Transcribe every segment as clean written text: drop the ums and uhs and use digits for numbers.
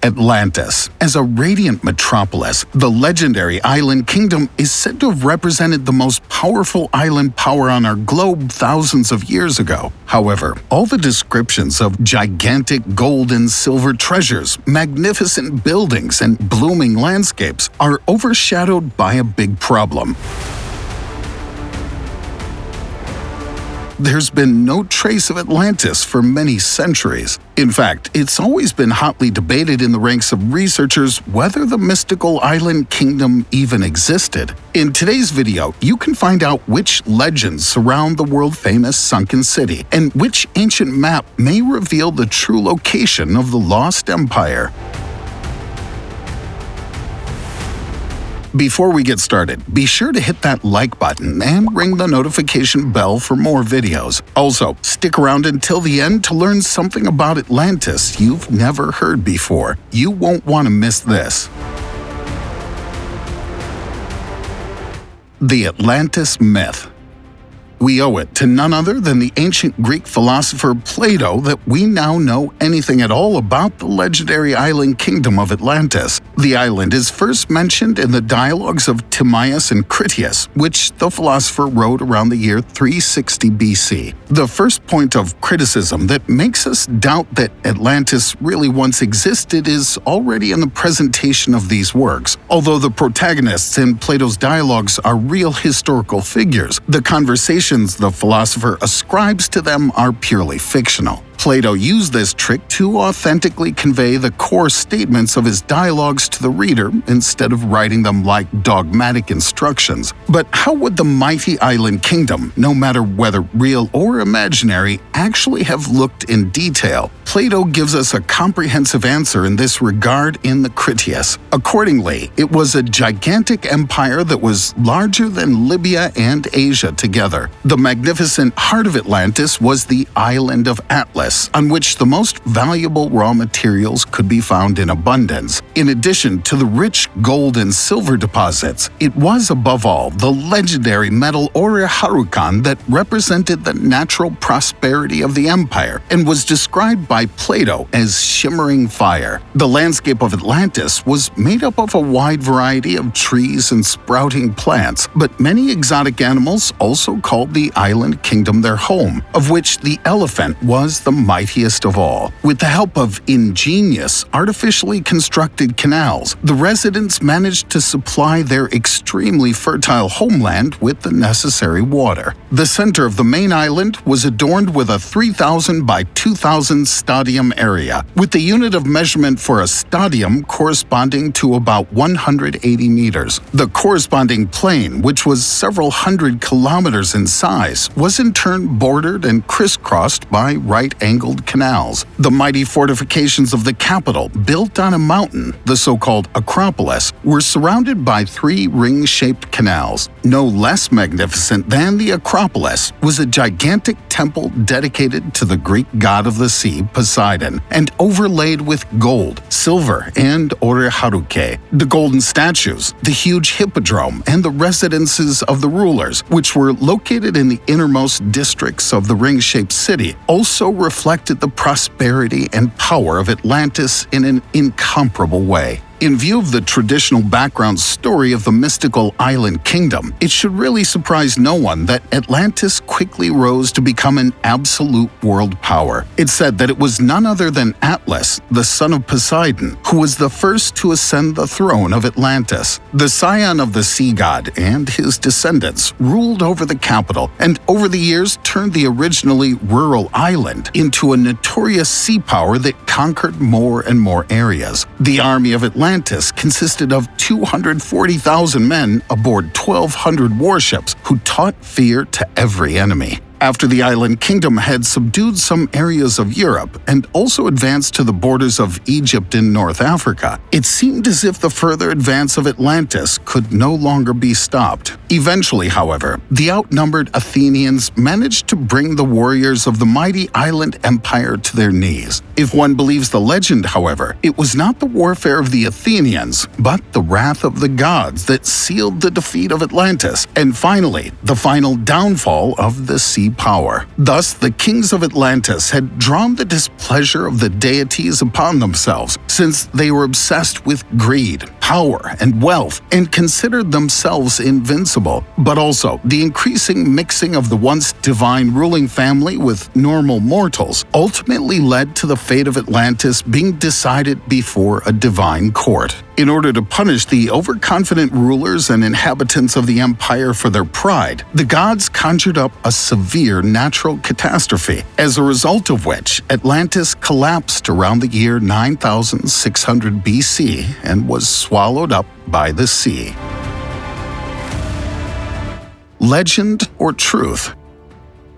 Atlantis. As a radiant metropolis, the legendary island kingdom is said to have represented the most powerful island power on our globe thousands of years ago. However, all the descriptions of gigantic gold and silver treasures, magnificent buildings, and blooming landscapes are overshadowed by a big problem. There's been no trace of Atlantis for many centuries. In fact, it's always been hotly debated in the ranks of researchers whether the mystical island kingdom even existed. In today's video, you can find out which legends surround the world-famous sunken city and which ancient map may reveal the true location of the lost empire. Before we get started, be sure to hit that like button and ring the notification bell for more videos. Also, stick around until the end to learn something about Atlantis you've never heard before. You won't want to miss this. The Atlantis myth. We owe it to none other than the ancient Greek philosopher Plato that we now know anything at all about the legendary island kingdom of Atlantis. The island is first mentioned in the dialogues of Timaeus and Critias, which the philosopher wrote around the year 360 BC. The first point of criticism that makes us doubt that Atlantis really once existed is already in the presentation of these works. Although the protagonists in Plato's dialogues are real historical figures, the conversations the philosopher ascribes to them are purely fictional. Plato used this trick to authentically convey the core statements of his dialogues to the reader instead of writing them like dogmatic instructions. But how would the mighty island kingdom, no matter whether real or imaginary, actually have looked in detail? Plato gives us a comprehensive answer in this regard in the Critias. Accordingly, it was a gigantic empire that was larger than Libya and Asia together. The magnificent heart of Atlantis was the island of Atlas, on which the most valuable raw materials could be found in abundance. In addition to the rich gold and silver deposits, it was above all the legendary metal Harukan that represented the natural prosperity of the empire and was described by Plato as shimmering fire. The landscape of Atlantis was made up of a wide variety of trees and sprouting plants, but many exotic animals also called the island kingdom their home, of which the elephant was the mightiest of all. With the help of ingenious, artificially constructed canals, the residents managed to supply their extremely fertile homeland with the necessary water. The center of the main island was adorned with a 3,000 by 2,000 stadium area, with the unit of measurement for a stadium corresponding to about 180 meters. The corresponding plain, which was several hundred kilometers in size, was in turn bordered and crisscrossed by right-angled canals. The mighty fortifications of the capital, built on a mountain, the so-called Acropolis, were surrounded by 3 ring-shaped canals. No less magnificent than the Acropolis was a gigantic temple dedicated to the Greek god of the sea, Poseidon, and overlaid with gold, silver, and Haruke. The golden statues, the huge hippodrome, and the residences of the rulers, which were located in the innermost districts of the ring-shaped city, also reflected the prosperity and power of Atlantis in an incomparable way. In view of the traditional background story of the mystical island kingdom, it should really surprise no one that Atlantis quickly rose to become an absolute world power. It's said that it was none other than Atlas, the son of Poseidon, who was the first to ascend the throne of Atlantis. The scion of the sea god and his descendants ruled over the capital and over the years turned the originally rural island into a notorious sea power that conquered more and more areas. The army of Atlantis consisted of 240,000 men aboard 1,200 warships who taught fear to every enemy. After the island kingdom had subdued some areas of Europe and also advanced to the borders of Egypt and North Africa, it seemed as if the further advance of Atlantis could no longer be stopped. Eventually, however, the outnumbered Athenians managed to bring the warriors of the mighty island empire to their knees. If one believes the legend, however, it was not the warfare of the Athenians, but the wrath of the gods that sealed the defeat of Atlantis, and finally, the final downfall of the sea power. Thus, the kings of Atlantis had drawn the displeasure of the deities upon themselves, since they were obsessed with greed, power, and wealth, and considered themselves invincible. But also, the increasing mixing of the once divine ruling family with normal mortals ultimately led to the fate of Atlantis being decided before a divine court. In order to punish the overconfident rulers and inhabitants of the empire for their pride, the gods conjured up a severe natural catastrophe, as a result of which Atlantis collapsed around the year 9600 BC and was swallowed up by the sea. Legend or truth?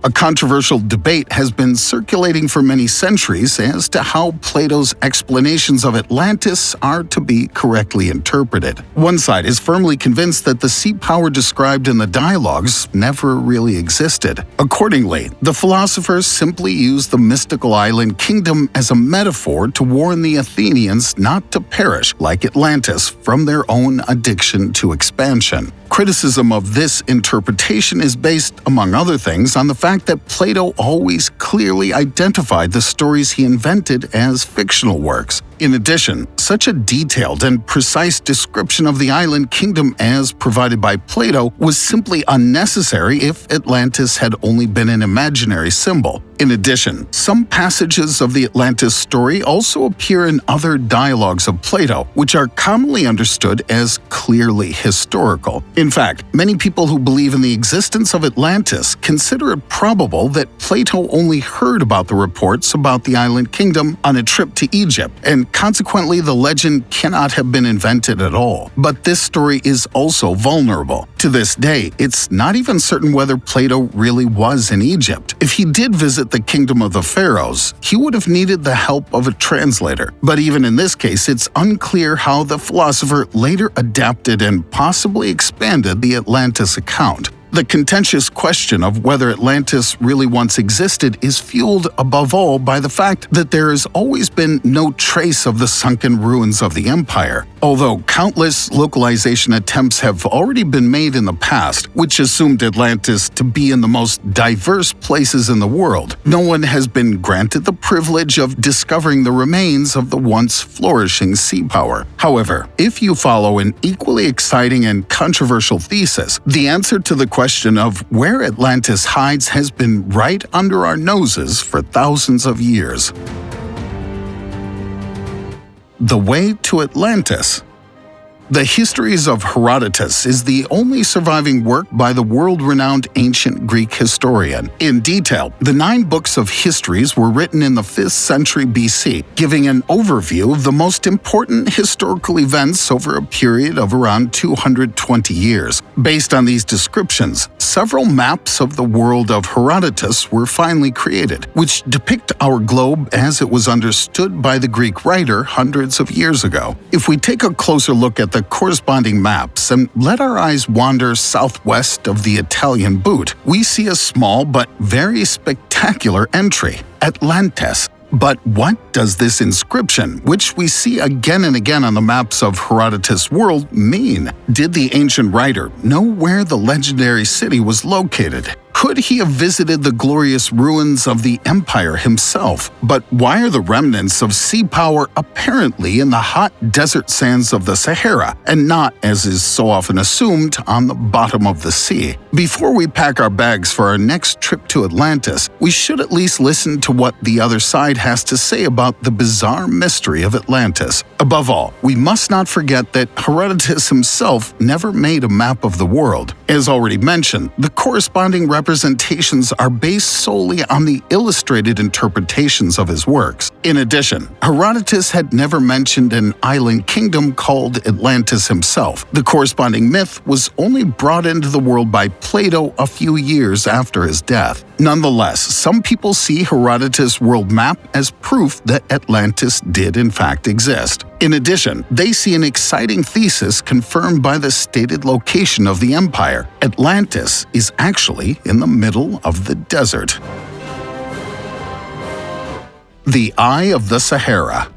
A controversial debate has been circulating for many centuries as to how Plato's explanations of Atlantis are to be correctly interpreted. One side is firmly convinced that the sea power described in the dialogues never really existed. Accordingly, the philosophers simply used the mystical island kingdom as a metaphor to warn the Athenians not to perish, like Atlantis, from their own addiction to expansion. Criticism of this interpretation is based, among other things, on the fact that Plato always clearly identified the stories he invented as fictional works. In addition, such a detailed and precise description of the island kingdom as provided by Plato was simply unnecessary if Atlantis had only been an imaginary symbol. In addition, some passages of the Atlantis story also appear in other dialogues of Plato, which are commonly understood as clearly historical. In fact, many people who believe in the existence of Atlantis consider it probable that Plato only heard about the reports about the island kingdom on a trip to Egypt, and consequently the legend cannot have been invented at all. But this story is also vulnerable. To this day, it's not even certain whether Plato really was in Egypt. If he did visit the kingdom of the pharaohs, he would have needed the help of a translator. But even in this case, it's unclear how the philosopher later adapted and possibly expanded the Atlantis account. The contentious question of whether Atlantis really once existed is fueled above all by the fact that there has always been no trace of the sunken ruins of the empire. Although countless localization attempts have already been made in the past, which assumed Atlantis to be in the most diverse places in the world, no one has been granted the privilege of discovering the remains of the once flourishing sea power. However, if you follow an equally exciting and controversial thesis, the answer to the question of where Atlantis hides has been right under our noses for thousands of years. The Way to Atlantis. The Histories of Herodotus is the only surviving work by the world-renowned ancient Greek historian. In detail, the 9 books of histories were written in the 5th century BC, giving an overview of the most important historical events over a period of around 220 years. Based on these descriptions, several maps of the world of Herodotus were finally created, which depict our globe as it was understood by the Greek writer hundreds of years ago. If we take a closer look at the corresponding maps and let our eyes wander southwest of the Italian boot, we see a small but very spectacular entry, Atlantis. But what does this inscription, which we see again and again on the maps of Herodotus' world, mean? Did the ancient writer know where the legendary city was located? Could he have visited the glorious ruins of the empire himself? But why are the remnants of sea power apparently in the hot desert sands of the Sahara, and not, as is so often assumed, on the bottom of the sea? Before we pack our bags for our next trip to Atlantis, we should at least listen to what the other side has to say about the bizarre mystery of Atlantis. Above all, we must not forget that Herodotus himself never made a map of the world. As already mentioned, the corresponding representations are based solely on the illustrated interpretations of his works. In addition, Herodotus had never mentioned an island kingdom called Atlantis himself. The corresponding myth was only brought into the world by Plato a few years after his death. Nonetheless, some people see Herodotus' world map as proof that Atlantis did in fact exist. In addition, they see an exciting thesis confirmed by the stated location of the empire. Atlantis is actually in the middle of the desert. The Eye of the Sahara.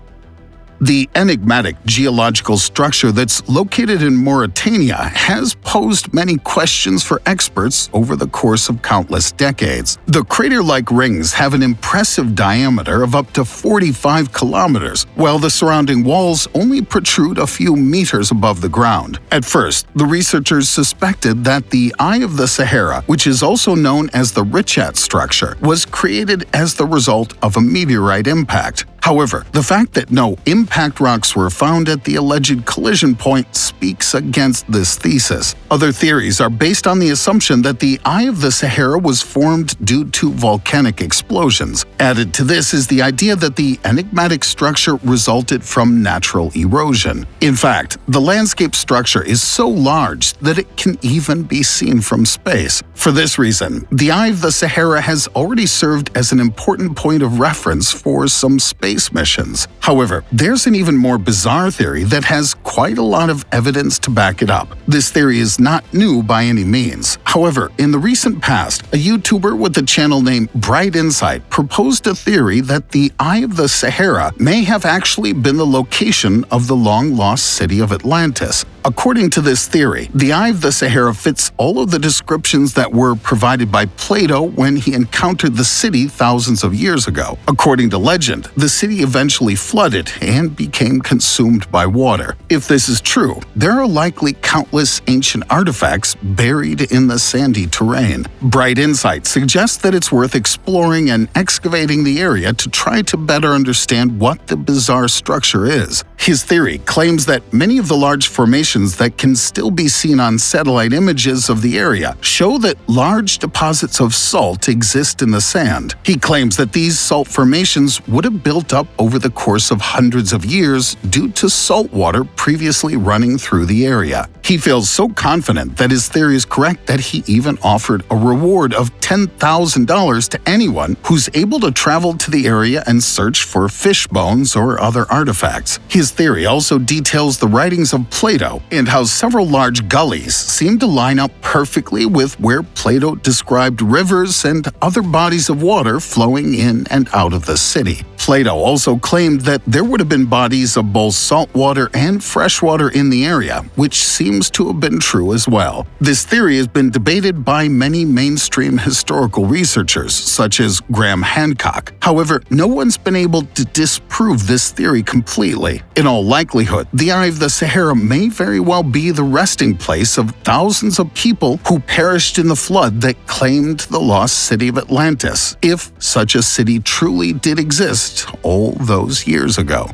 The enigmatic geological structure that's located in Mauritania has posed many questions for experts over the course of countless decades. The crater-like rings have an impressive diameter of up to 45 kilometers, while the surrounding walls only protrude a few meters above the ground. At first, the researchers suspected that the Eye of the Sahara, which is also known as the Richat structure, was created as the result of a meteorite impact. However, the fact that no impact rocks were found at the alleged collision point speaks against this thesis. Other theories are based on the assumption that the Eye of the Sahara was formed due to volcanic explosions. Added to this is the idea that the enigmatic structure resulted from natural erosion. In fact, the landscape structure is so large that it can even be seen from space. For this reason, the Eye of the Sahara has already served as an important point of reference for some space missions. However, there's an even more bizarre theory that has quite a lot of evidence to back it up. This theory is not new by any means. However, in the recent past, a YouTuber with a channel named Bright Insight proposed a theory that the Eye of the Sahara may have actually been the location of the long-lost city of Atlantis. According to this theory, the Eye of the Sahara fits all of the descriptions that were provided by Plato when he encountered the city thousands of years ago. According to legend, the city eventually flooded and became consumed by water. If this is true, there are likely countless ancient artifacts buried in the sandy terrain. Bright Insight suggests that it's worth exploring and excavating the area to try to better understand what the bizarre structure is. His theory claims that many of the large formations that can still be seen on satellite images of the area show that large deposits of salt exist in the sand. He claims that these salt formations would have built up over the course of hundreds of years due to salt water previously running through the area. He feels so confident that his theory is correct that he even offered a reward of $10,000 to anyone who's able to travel to the area and search for fish bones or other artifacts. His theory also details the writings of Plato and how several large gullies seem to line up perfectly with where Plato described rivers and other bodies of water flowing in and out of the city. Plato also claimed that there would have been bodies of both saltwater and freshwater in the area, which seems to have been true as well. This theory has been debated by many mainstream historical researchers, such as Graham Hancock. However, no one's been able to disprove this theory completely. In all likelihood, the Eye of the Sahara may very well be the resting place of thousands of people who perished in the flood that claimed the lost city of Atlantis, if such a city truly did exist all those years ago.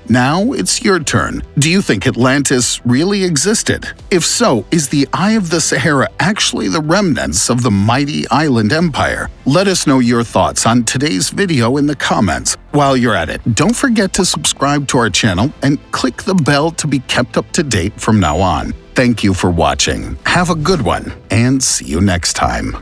Now it's your turn. Do you think Atlantis really existed? If so, is the Eye of the Sahara actually the remnants of the mighty island empire? Let us know your thoughts on today's video in the comments. While you're at it, don't forget to subscribe to our channel and click the bell to be kept up to date from now on. Thank you for watching. Have a good one, and see you next time.